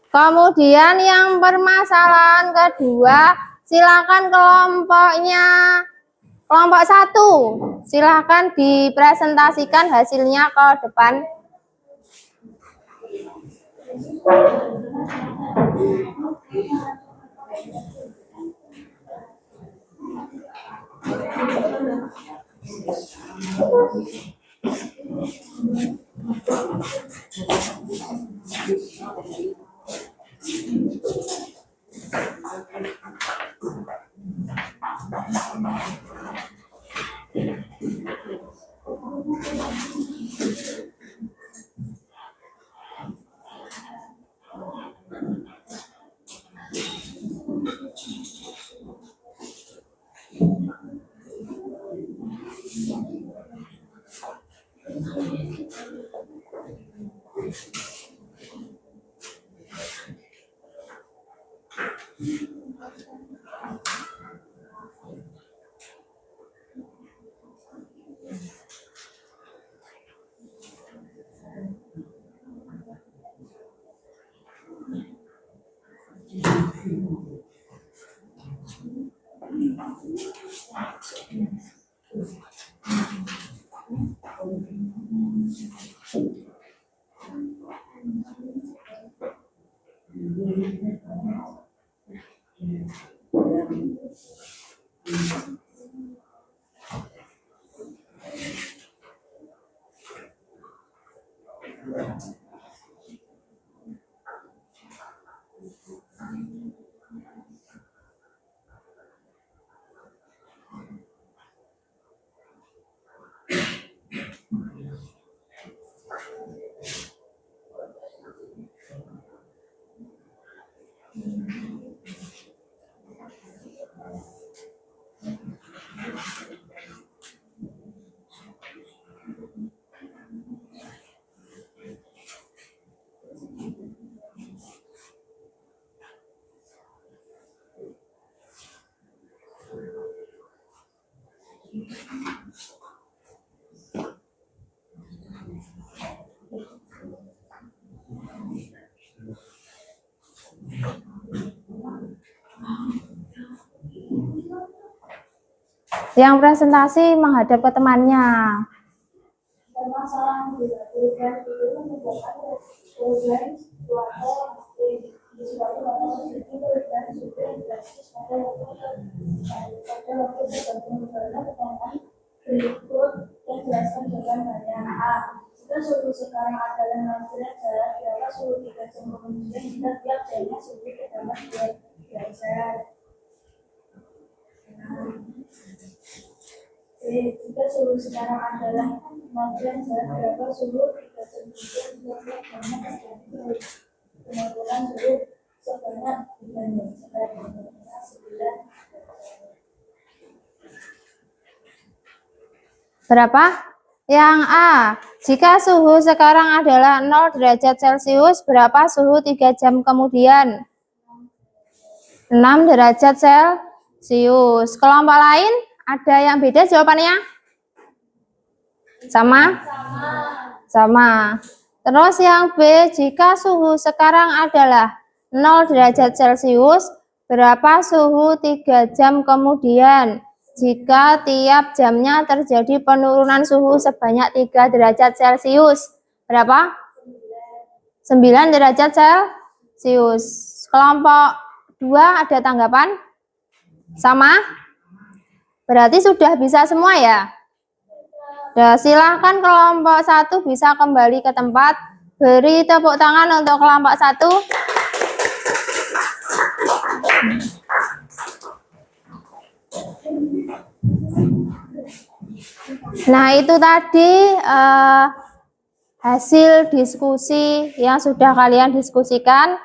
Kemudian yang permasalahan kedua, silakan kelompok 1. Silakan dipresentasikan hasilnya ke depan. Yang presentasi menghadap ke temannya. Permasalahan perubahan itu menyebabkan perubahan suatu disebabkan oleh perubahan suhu yang drastis pada waktu tertentu karena pertanyaan berikut yang dijelaskan dengan varian A. Jika suhu sekarang adalah 6 derajat, berapa suhu 3 jam kemudian jika tiap jamnya suhu bertambah 2 derajat? Jika suhu sekarang adalah 6 derajat, berapa suhu 3 jam kemudian jika tiap jamnya terjadi penurunan suhu sebanyak 9 derajat? Berapa? Yang A. Jika suhu sekarang adalah 0 derajat Celcius, berapa suhu 3 jam kemudian? 6 derajat Celcius. Kelompok lain ada yang beda jawabannya? Sama? Sama. Terus yang B, jika suhu sekarang adalah 0 derajat Celcius, berapa suhu 3 jam kemudian? Jika tiap jamnya terjadi penurunan suhu sebanyak 3 derajat Celcius. Berapa? 9 derajat Celcius. Kelompok 2 ada tanggapan? Sama? Berarti sudah bisa semua ya? Nah, silahkan kelompok 1 bisa kembali ke tempat. Beri tepuk tangan untuk kelompok 1. Nah, itu tadi hasil diskusi yang sudah kalian diskusikan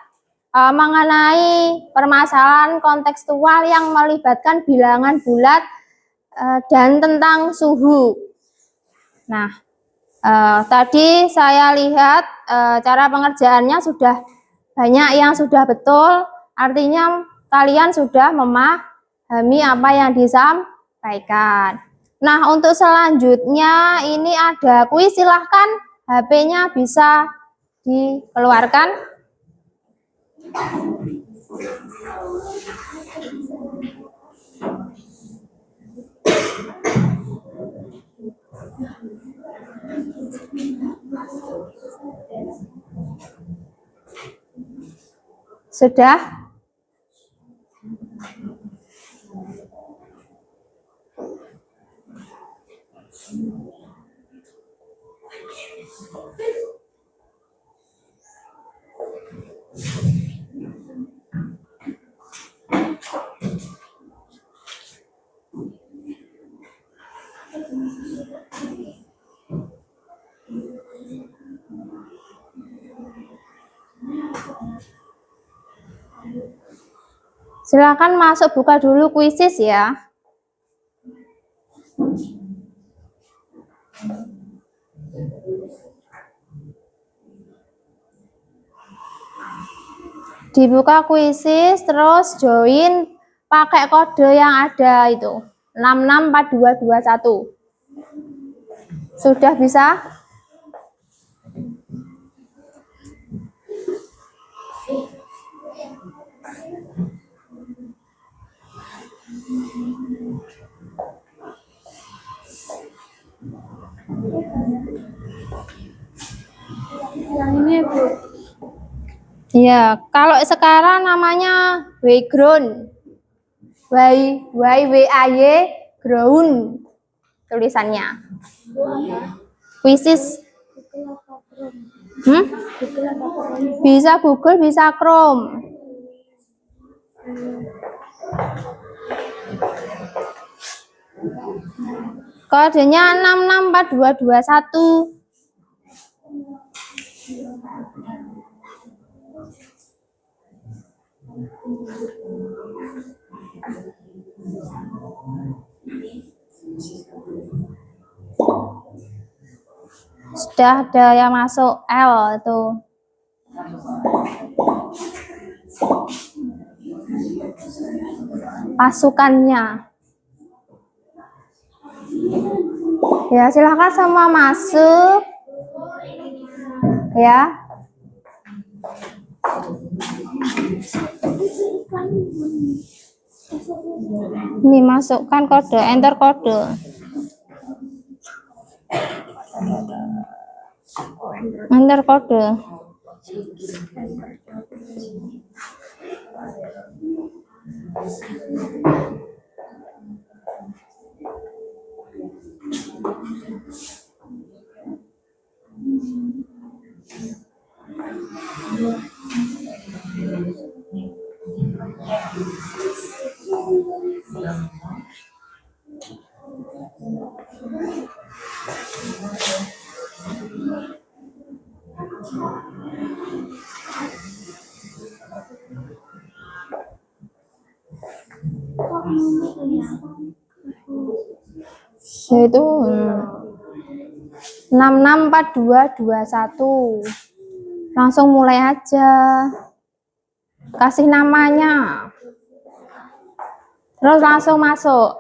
mengenai permasalahan kontekstual yang melibatkan bilangan bulat dan tentang suhu. Nah, tadi saya lihat cara pengerjaannya sudah banyak yang sudah betul, artinya kalian sudah memahami apa yang disampaikan. Nah, untuk selanjutnya ini ada kuis, silahkan HP-nya bisa dikeluarkan. Sudah? Silakan masuk, buka dulu kuisis ya. Dibuka kuisis, terus join pakai kode yang ada itu 664221. Sudah bisa? Yang ini Bu. Ya, kalau sekarang namanya background. Y ground tulisannya. Kuisis. Bisa Google, bisa Chrome. Kodenya 664221. Sudah ada yang masuk L itu. Pasukannya. Ya, silahkan semua masuk. Ya. Ini masukkan kode, enter kode. Enter kode. Yaitu 664221. Langsung mulai aja. Kasih namanya. Terus langsung masuk.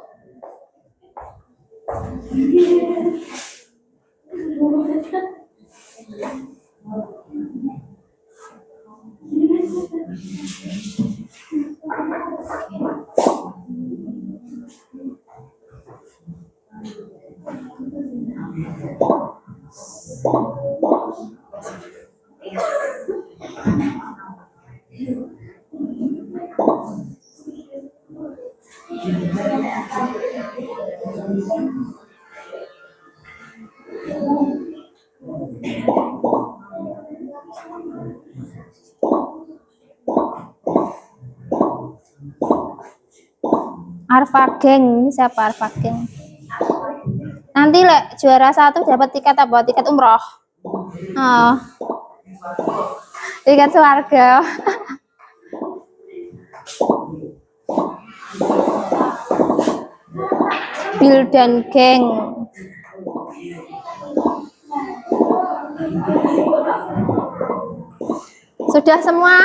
Arfa Geng, ini siapa Arfa Geng? Nanti lek juara 1 dapat tiket apa? Tiket umroh. Oh. Tiket swarga. Bill dan geng. Sudah semua?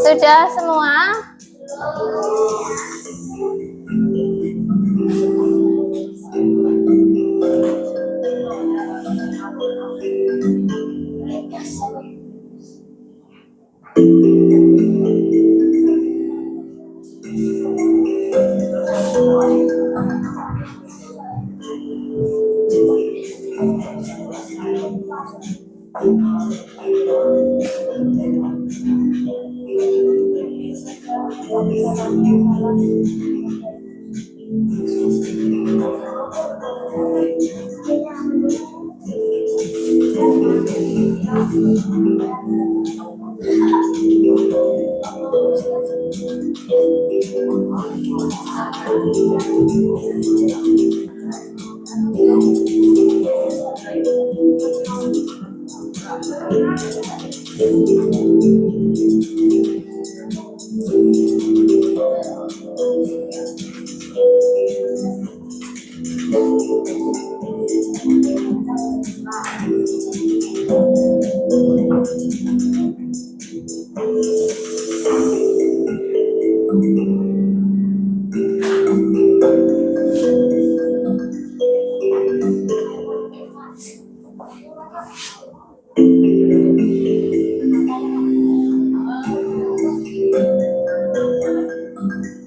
Sudah semua?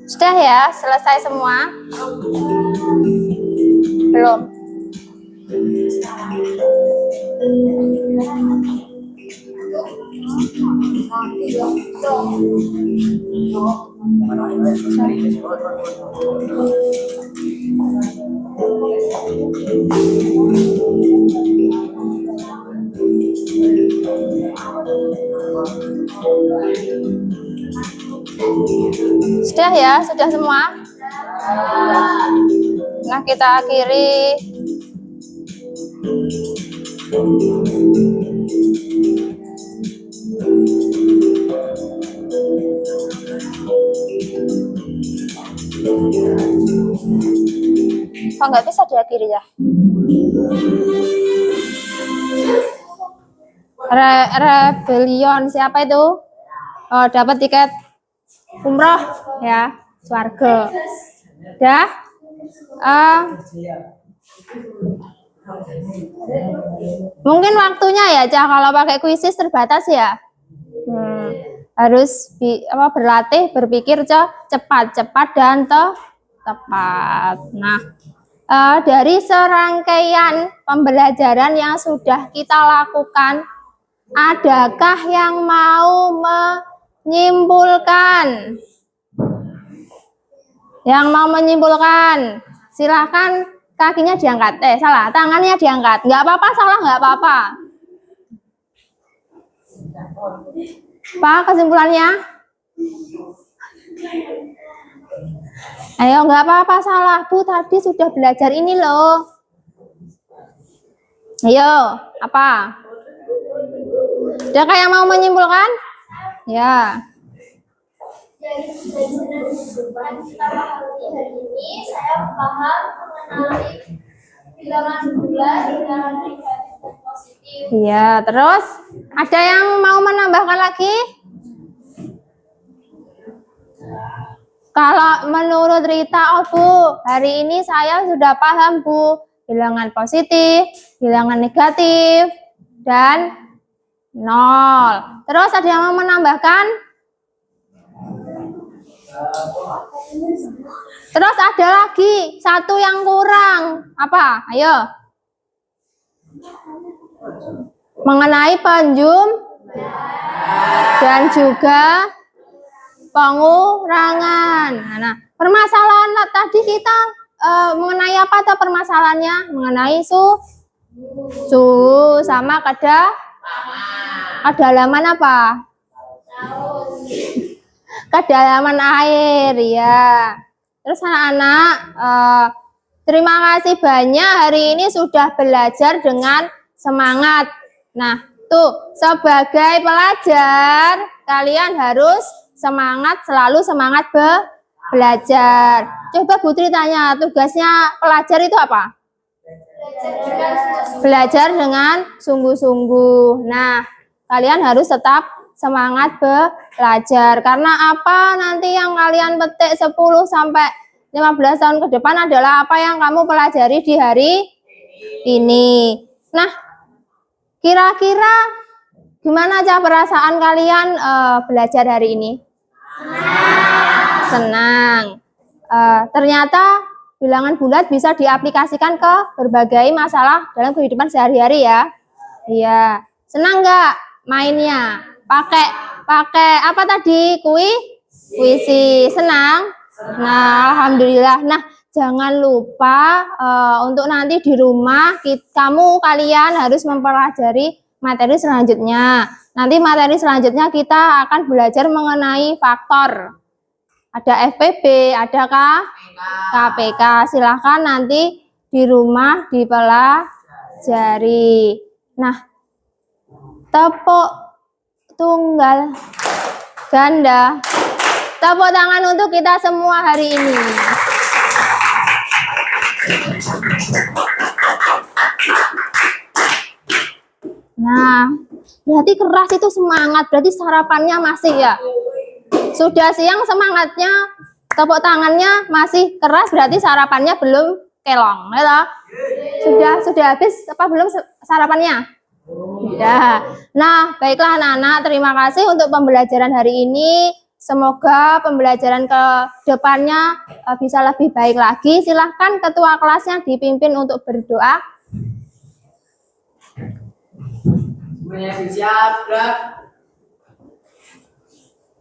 Sudah ya, selesai semua? Belum. Sudah ya, sudah semua? Nah, kita akhiri. Oh, nggak bisa diakhiri ya? Rebellion siapa itu? Oh, dapat tiket umroh ya. Swarga. Dah? Eh, mungkin waktunya ya, Cah, kalau pakai kuisis terbatas ya. Harus berlatih berpikir cepat dan tepat. Nah, dari serangkaian pembelajaran yang sudah kita lakukan, adakah yang mau menyimpulkan? Yang mau menyimpulkan, silakan kakinya diangkat. Salah, tangannya diangkat. Nggak apa-apa, salah nggak apa-apa. Pak, kesimpulannya? Ayo, nggak apa-apa, salah. Bu, tadi sudah belajar ini loh. Ayo, apa? Adakah yang mau menyimpulkan? Ya. Dari pembelajaran kehidupan kita hari ini, saya paham mengenai bilangan bulat, bilangan negatif dan positif. Iya, terus ada yang mau menambahkan lagi? Kalau menurut Rita, oh Bu, hari ini saya sudah paham Bu, bilangan positif, bilangan negatif, dan 0. Terus ada yang mau menambahkan? Terus ada lagi satu yang kurang. Apa? Ayo. Mengenai dan juga pengurangan. Nah, permasalahan tadi kita mengenai apa tuh permasalahannya? Mengenai suhu sama kedalaman apa? Kedalaman air, ya. Terus anak-anak, terima kasih banyak hari ini sudah belajar dengan semangat. Nah, tuh sebagai pelajar kalian harus semangat, selalu semangat belajar. Coba Putri tanya, tugasnya pelajar itu apa? Belajar dengan sungguh-sungguh. Nah, kalian harus tetap semangat belajar. Karena apa nanti yang kalian petik 10 sampai 15 tahun ke depan adalah apa yang kamu pelajari di hari ini. Nah, kira-kira gimana aja perasaan kalian belajar hari ini? Senang. Ternyata bilangan bulat bisa diaplikasikan ke berbagai masalah dalam kehidupan sehari-hari ya. Iya. Senang nggak mainnya? Pakai apa tadi? Kuisi. Senang? Nah, alhamdulillah. Nah, jangan lupa untuk nanti di rumah kalian harus mempelajari materi selanjutnya. Nanti materi selanjutnya kita akan belajar mengenai faktor. Ada FPB, ada KPK. Silahkan nanti di rumah dipelajari. Nah, tepuk tunggal ganda. Tepuk tangan untuk kita semua hari ini. Nah, berarti keras itu semangat, berarti sarapannya masih ya. Sudah siang semangatnya, tepuk tangannya masih keras, berarti sarapannya belum kelong, ya. Sudah habis apa belum sarapannya? Ya. Nah, baiklah anak-anak, terima kasih untuk pembelajaran hari ini. Semoga pembelajaran ke depannya bisa lebih baik lagi. Silahkan ketua kelasnya dipimpin untuk berdoa. Semuanya siap, gerak.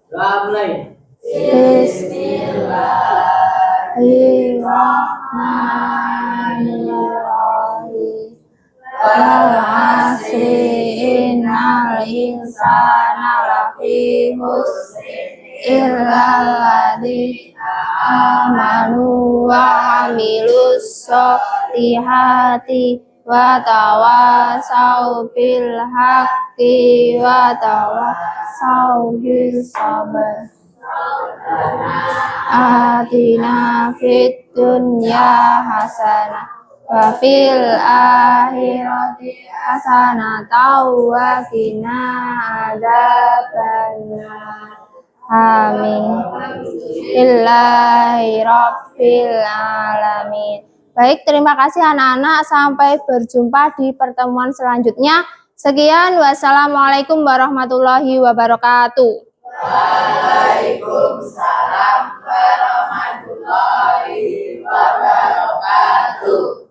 Doa mulai. Bismillahirrahmanirrahim. Wal-'asri innal insana lafi khusr illal ladzina amanu wa 'amilus sholihati wa tawasau bil haqqi wa tawasau bis sabr. Atina fid dunya hasanah wa fil akhirati hasanah wa qina adzabannar. Amin. Illahirabbil alamin. Baik, terima kasih anak-anak. Sampai berjumpa di pertemuan selanjutnya. Sekian, wassalamualaikum warahmatullahi wabarakatuh. Waalaikumsalam warahmatullahi wabarakatuh.